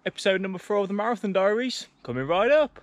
Episode number 4 of the Marathon Diaries, coming right up.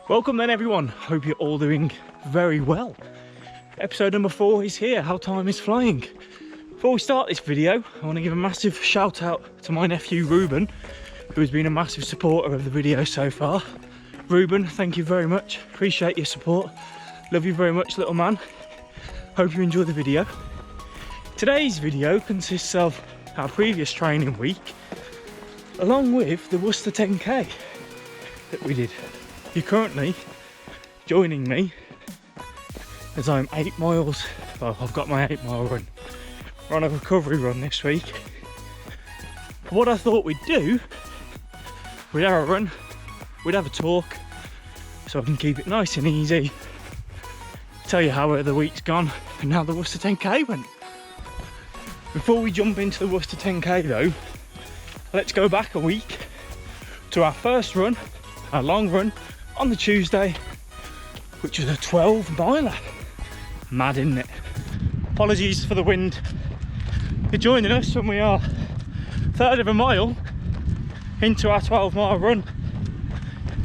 Welcome then everyone, hope you're all doing very well. Episode number 4 is here, how time is flying. Before we start this video, I want to give a massive shout out to my nephew Ruben, who has been a massive supporter of the video so far. Ruben, thank you very much, appreciate your support. Love you very much, little man. Hope you enjoy the video. Today's video consists of our previous training week, along with the Worcester 10K that we did. You're currently joining me as I'm 8 miles, well, I've got my 8-mile run. We're on a recovery run this week. What I thought we'd do, we'd have a run, we'd have a talk, so I can keep it nice and easy. Tell you how the week's gone and how the Worcester 10K went. Before we jump into the Worcester 10K though, let's go back a week to our first run, our long run on the Tuesday, which was a 12-miler. Mad, isn't it? Apologies for the wind. You're joining us when we are a third of a mile into our 12-mile run,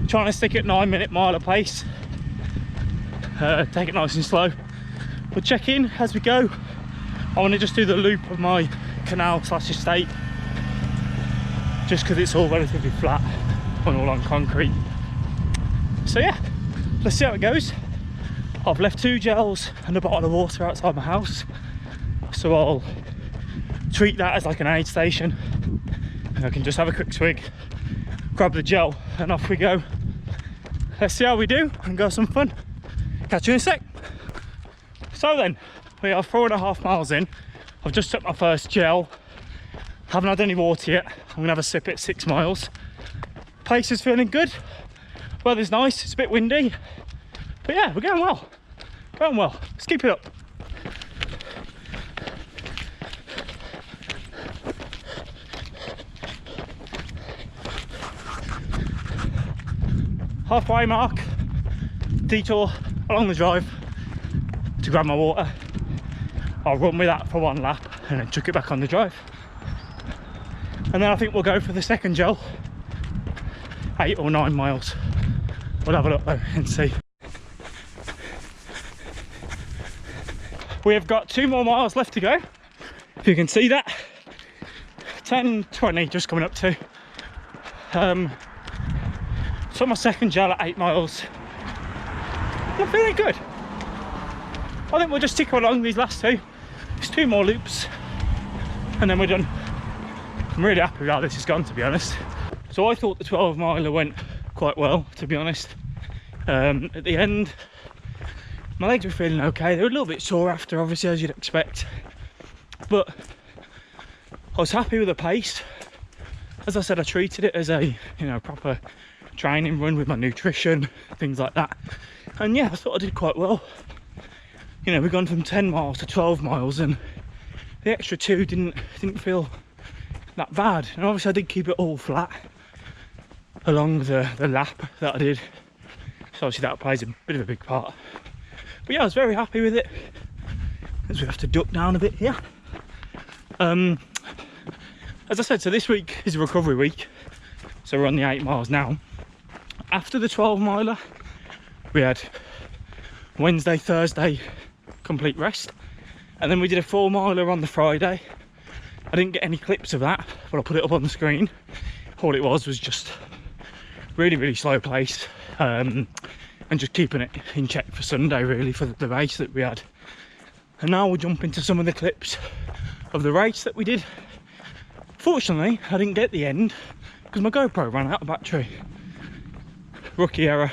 trying to stick at 9-minute miler pace. Take it nice and slow. We'll check in as we go. I want to just do the loop of my canal / estate, just because it's all relatively flat and all on concrete. So yeah, let's see how it goes. I've left 2 gels and a bottle of water outside my house, so I'll treat that as like an aid station. I can just have a quick swig, grab the gel, and off we go. Let's see how we do and go some fun. Catch you in a sec. So then, we are 4.5 miles in. I've just took my first gel. Haven't had any water yet. I'm gonna have a sip at 6 miles. Pace is feeling good. Weather's nice, it's a bit windy. But yeah, we're going well. Going well. Let's keep it up. Halfway mark, detour along the drive to grab my water. I'll run with that for 1 lap and then chuck it back on the drive. And then I think we'll go for the second gel, 8 or 9 miles. We'll have a look though and see. We have got 2 more miles left to go, if you can see that. 10:20 just coming up to. So my second gel at 8 miles. I'm feeling good. I think we'll just tick along these last 2. There's 2 more loops and then we're done. I'm really happy with how this has gone, to be honest. So I thought the 12-miler went quite well, to be honest. At the end, my legs were feeling okay. They were a little bit sore after, obviously, as you'd expect. But I was happy with the pace. As I said, I treated it as a, proper training run with my nutrition, things like that. And yeah, I thought I did quite well. We've gone from 10 miles to 12 miles and the extra 2 didn't feel that bad. And obviously I did keep it all flat along the lap that I did. So obviously that plays a bit of a big part. But yeah, I was very happy with it. As we have to duck down a bit here. As I said, so this week is a recovery week. So we're on the 8 miles now. After the 12-miler, we had Wednesday, Thursday, complete rest. And then we did a 4-miler on the Friday. I didn't get any clips of that, but I'll put it up on the screen. All it was just really, really slow pace. And just keeping it in check for Sunday, really, for the race that we had. And now we'll jump into some of the clips of the race that we did. Fortunately, I didn't get the end because my GoPro ran out of battery. Rookie error.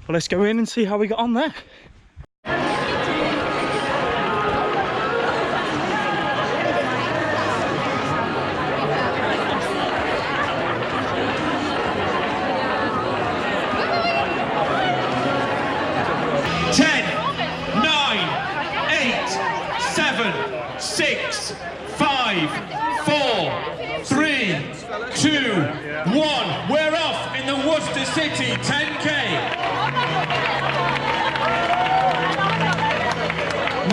Well, let's go in and see how we got on there. 10, 9, 8, 7, 6, 5, 4, 3, 2, 1. We're off in the Worcester City 10K.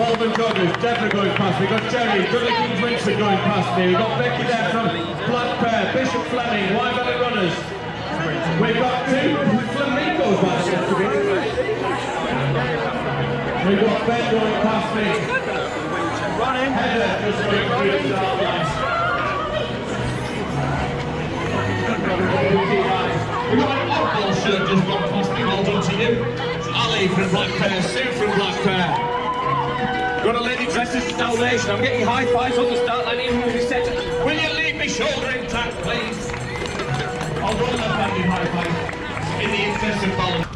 Holman Joggers, Deborah going past me. We've got Jerry, Dudley Kings Windsor going past me. We've got Becky there from Black Pear, Bishop Fleming, Wye Valley Runners. We've got two Flamingos back there. We've got Ben going past me. Heather just going through the start line. We've got an oddball shirt just gone past me. Well done to you. It's Ali from Black Pear, Sue from Black Pear. Got a lady dressed as a Salvation. I'm getting high fives on the start line even with his set. Will you leave me shoulder intact, please? I'll go left-handed high five in the interest of balance.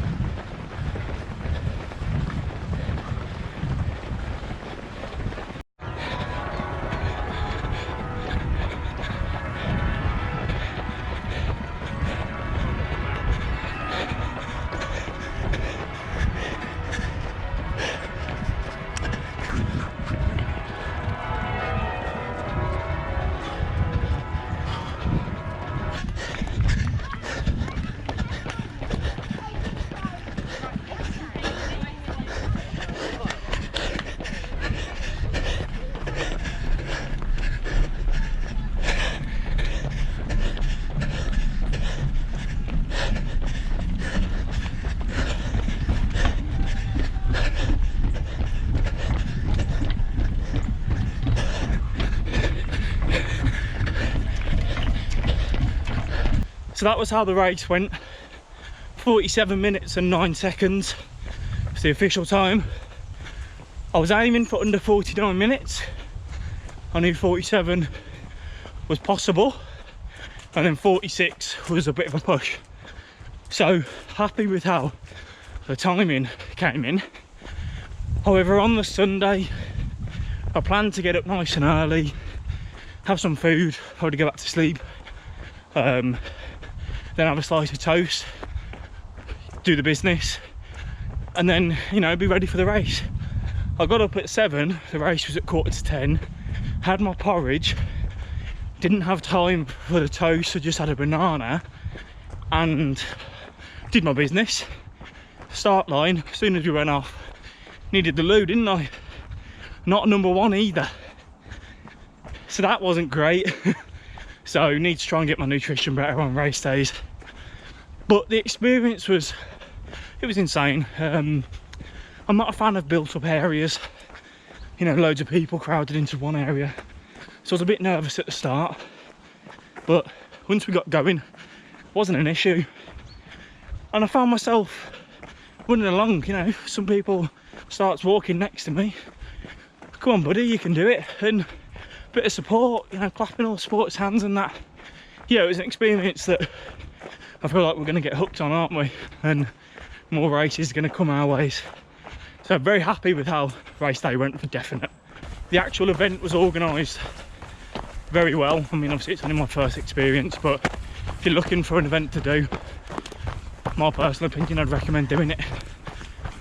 So that was how the race went. 47 minutes and 9 seconds was the official time. I was aiming for under 49 minutes. I knew 47 was possible, and then 46 was a bit of a push. So happy with how the timing came in. However, on the Sunday, I planned to get up nice and early, have some food, probably go back to sleep, then have a slice of toast, do the business, and then, you know, be ready for the race. I got up at 7, the race was at 9:45, had my porridge, didn't have time for the toast, so just had a banana, and did my business. Start line, as soon as we went off, needed the loo, didn't I? Not number 1 either. So that wasn't great. So need to try and get my nutrition better on race days. But the experience was insane. I'm not a fan of built up areas, you know, loads of people crowded into one area. So I was a bit nervous at the start, but once we got going, it wasn't an issue. And I found myself running along, you know, some people starts walking next to me. Come on buddy, you can do it. And bit of support, you know, clapping all sports hands and that. Yeah, it was an experience that I feel like we're going to get hooked on, aren't we? And more races are going to come our ways. So I'm very happy with how race day went, for definite. The actual event was organised very well. I mean, obviously it's only my first experience, but if you're looking for an event to do, my personal opinion, I'd recommend doing it.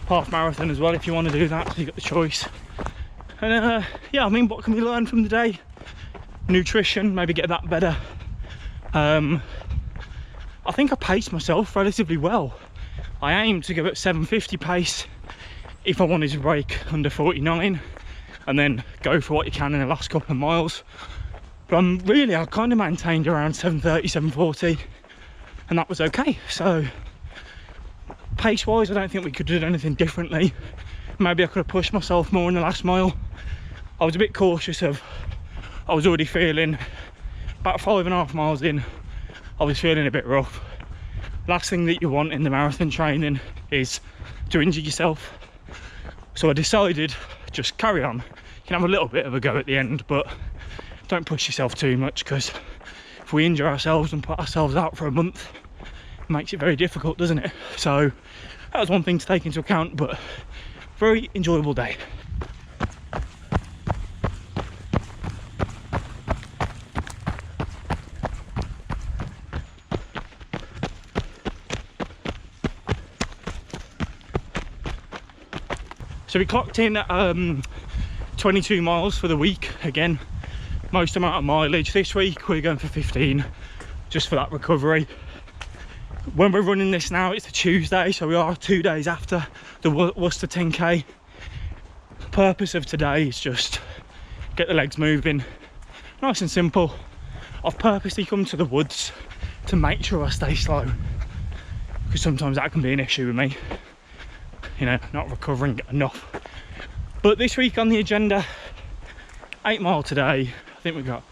Half marathon as well if you want to do that, so you've got the choice. And yeah, I mean, what can we learn from the day? Nutrition, maybe get that better. I think I paced myself relatively well. I aimed to go at 7:50 pace if I wanted to break under 49, and then go for what you can in the last couple of miles. But I kind of maintained around 7:30, 7:40, and that was okay. So pace wise, I don't think we could do anything differently. Maybe I could have pushed myself more in the last mile. I was a bit cautious I was already feeling, about 5.5 miles in, I was feeling a bit rough. Last thing that you want in the marathon training is to injure yourself. So I decided, just carry on. You can have a little bit of a go at the end, but don't push yourself too much, because if we injure ourselves and put ourselves out for a month, it makes it very difficult, doesn't it? So that was one thing to take into account, but very enjoyable day. So we clocked in at 22 miles for the week. Again, most amount of mileage. This week we're going for 15, just for that recovery. When we're running this now, it's a Tuesday, so we are 2 days after the Worcester 10K. purpose of today is just get the legs moving, nice and simple. I've purposely come to the woods to make sure I stay slow, because sometimes that can be an issue with me, you know, not recovering enough. But this week on the agenda, 8 mile today. I think we've got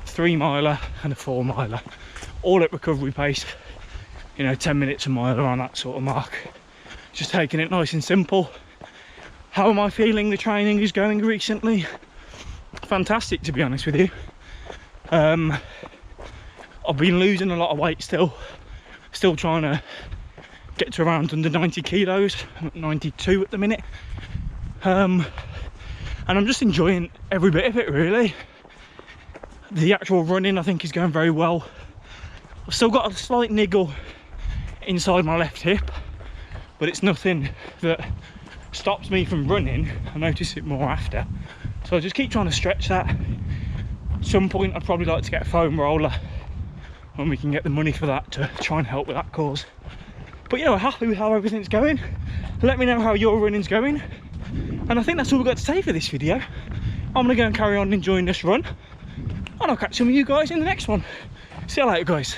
3 miler and a 4 miler, all at recovery pace, you know, 10 minutes a mile, around that sort of mark. Just taking it nice and simple. How am I feeling? The training is going recently. Fantastic, to be honest with you. I've been losing a lot of weight still trying to get to around under 90 kilos. I'm at 92 at the minute, and I'm just enjoying every bit of it, really. The actual running, I think, is going very well. I've still got a slight niggle inside my left hip, but it's nothing that stops me from running. I notice it more after, so I just keep trying to stretch that. At some point I'd probably like to get a foam roller when we can get the money for that, to try and help with that cause. But yeah, we're happy with how everything's going. Let me know how your running's going, and I think that's all we've got to say for this video. I'm gonna go and carry on enjoying this run, and I'll catch some of you guys in the next one. See you later, guys.